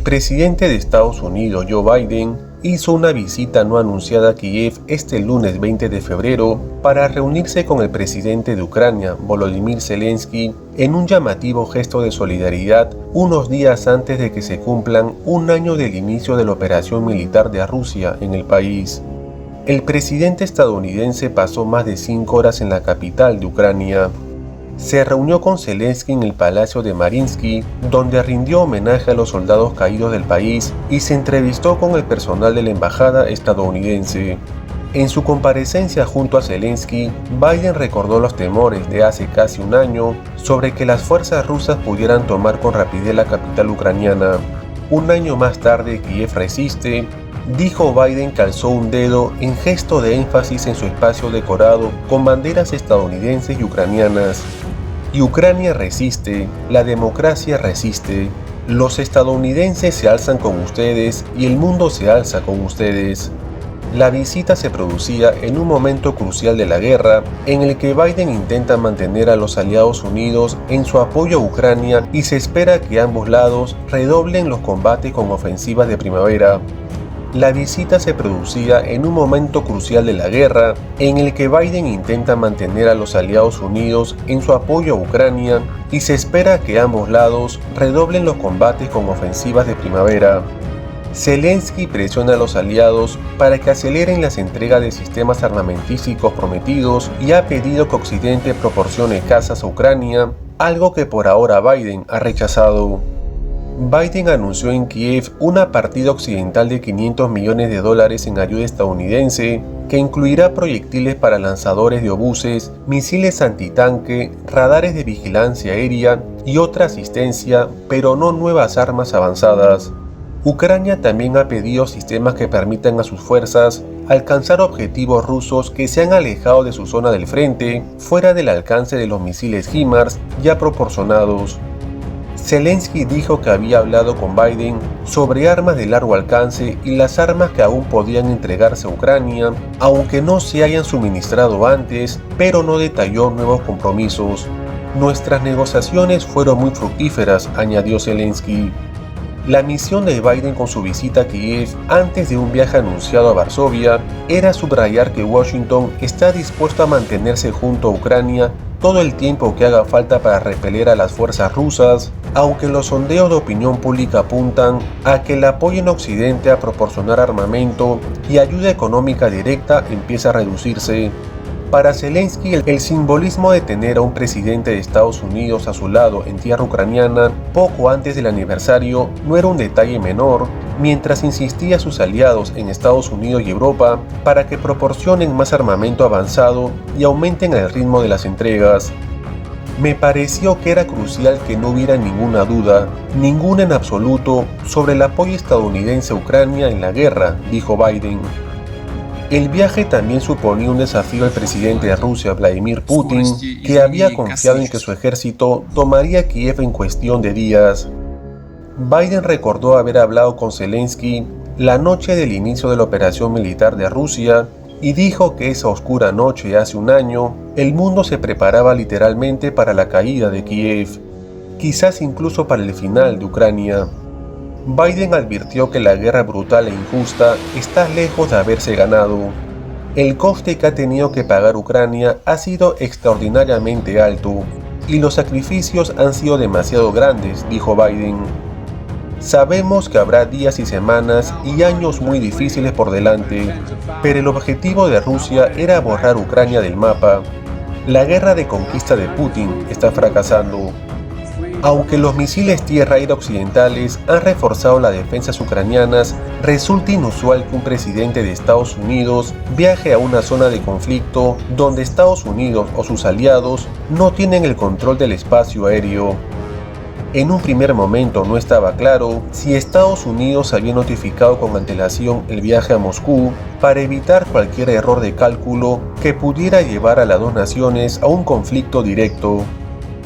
presidente de Estados Unidos, Joe Biden, hizo una visita no anunciada a Kiev este lunes 20 de febrero para reunirse con el presidente de Ucrania, Volodymyr Zelensky, en un llamativo gesto de solidaridad unos días antes de que se cumplan un año del inicio de la operación militar de Rusia en el país. El presidente estadounidense pasó más de 5 horas en la capital de Ucrania. Se reunió con Zelensky en el Palacio de Mariinsky, donde rindió homenaje a los soldados caídos del país y se entrevistó con el personal de la embajada estadounidense. En su comparecencia junto a Zelensky, Biden recordó los temores de hace casi un año sobre que las fuerzas rusas pudieran tomar con rapidez la capital ucraniana. Un año más tarde, Kiev resiste, dijo Biden que alzó un dedo en gesto de énfasis en su espacio decorado con banderas estadounidenses y ucranianas. Y Ucrania resiste, la democracia resiste, los estadounidenses se alzan con ustedes y el mundo se alza con ustedes. La visita se producía en un momento crucial de la guerra, en el que Biden intenta mantener a los aliados unidos en su apoyo a Ucrania y se espera que ambos lados redoblen los combates con ofensivas de primavera. La visita se producía en un momento crucial de la guerra, en el que Biden intenta mantener a los aliados unidos en su apoyo a Ucrania y se espera que ambos lados redoblen los combates con ofensivas de primavera. Zelensky presiona a los aliados para que aceleren las entregas de sistemas armamentísticos prometidos y ha pedido que Occidente proporcione cazas a Ucrania, algo que por ahora Biden ha rechazado. Biden anunció en Kiev una partida occidental de $500 millones en ayuda estadounidense, que incluirá proyectiles para lanzadores de obuses, misiles antitanque, radares de vigilancia aérea y otra asistencia, pero no nuevas armas avanzadas. Ucrania también ha pedido sistemas que permitan a sus fuerzas alcanzar objetivos rusos que se han alejado de su zona del frente, fuera del alcance de los misiles HIMARS ya proporcionados. Zelensky dijo que había hablado con Biden sobre armas de largo alcance y las armas que aún podían entregarse a Ucrania, aunque no se hayan suministrado antes, pero no detalló nuevos compromisos. Nuestras negociaciones fueron muy fructíferas, añadió Zelensky. La misión de Biden con su visita a Kiev antes de un viaje anunciado a Varsovia era subrayar que Washington está dispuesto a mantenerse junto a Ucrania todo el tiempo que haga falta para repeler a las fuerzas rusas, aunque los sondeos de opinión pública apuntan a que el apoyo en Occidente a proporcionar armamento y ayuda económica directa empieza a reducirse. Para Zelensky, el simbolismo de tener a un presidente de Estados Unidos a su lado en tierra ucraniana poco antes del aniversario no era un detalle menor, mientras insistía a sus aliados en Estados Unidos y Europa para que proporcionen más armamento avanzado y aumenten el ritmo de las entregas. Me pareció que era crucial que no hubiera ninguna duda, ninguna en absoluto, sobre el apoyo estadounidense a Ucrania en la guerra, dijo Biden. El viaje también suponía un desafío al presidente de Rusia, Vladimir Putin, que había confiado en que su ejército tomaría Kiev en cuestión de días. Biden recordó haber hablado con Zelensky la noche del inicio de la operación militar de Rusia y dijo que esa oscura noche hace un año, el mundo se preparaba literalmente para la caída de Kiev, quizás incluso para el final de Ucrania. Biden advirtió que la guerra brutal e injusta está lejos de haberse ganado. El coste que ha tenido que pagar Ucrania ha sido extraordinariamente alto, y los sacrificios han sido demasiado grandes, dijo Biden. Sabemos que habrá días y semanas y años muy difíciles por delante, pero el objetivo de Rusia era borrar Ucrania del mapa. La guerra de conquista de Putin está fracasando. Aunque los misiles tierra-aire occidentales han reforzado las defensas ucranianas, resulta inusual que un presidente de Estados Unidos viaje a una zona de conflicto donde Estados Unidos o sus aliados no tienen el control del espacio aéreo. En un primer momento no estaba claro si Estados Unidos había notificado con antelación el viaje a Moscú para evitar cualquier error de cálculo que pudiera llevar a las dos naciones a un conflicto directo.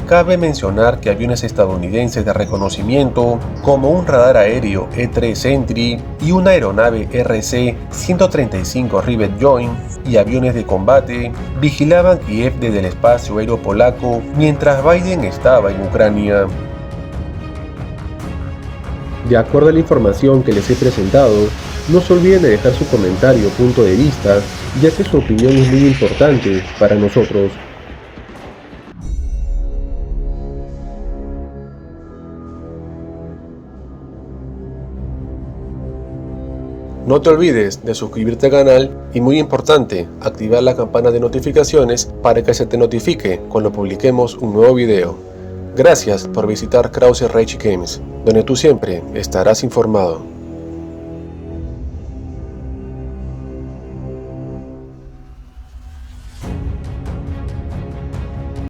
Cabe mencionar que aviones estadounidenses de reconocimiento, como un radar aéreo E-3 Sentry y una aeronave RC-135 Rivet Joint y aviones de combate, vigilaban Kiev desde el espacio aéreo polaco mientras Biden estaba en Ucrania. De acuerdo a la información que les he presentado, no se olviden de dejar su comentario o punto de vista, ya que su opinión es muy importante para nosotros. No te olvides de suscribirte al canal y, muy importante, activar la campana de notificaciones para que se te notifique cuando publiquemos un nuevo video. Gracias por visitar Krause Rage Games, donde tú siempre estarás informado.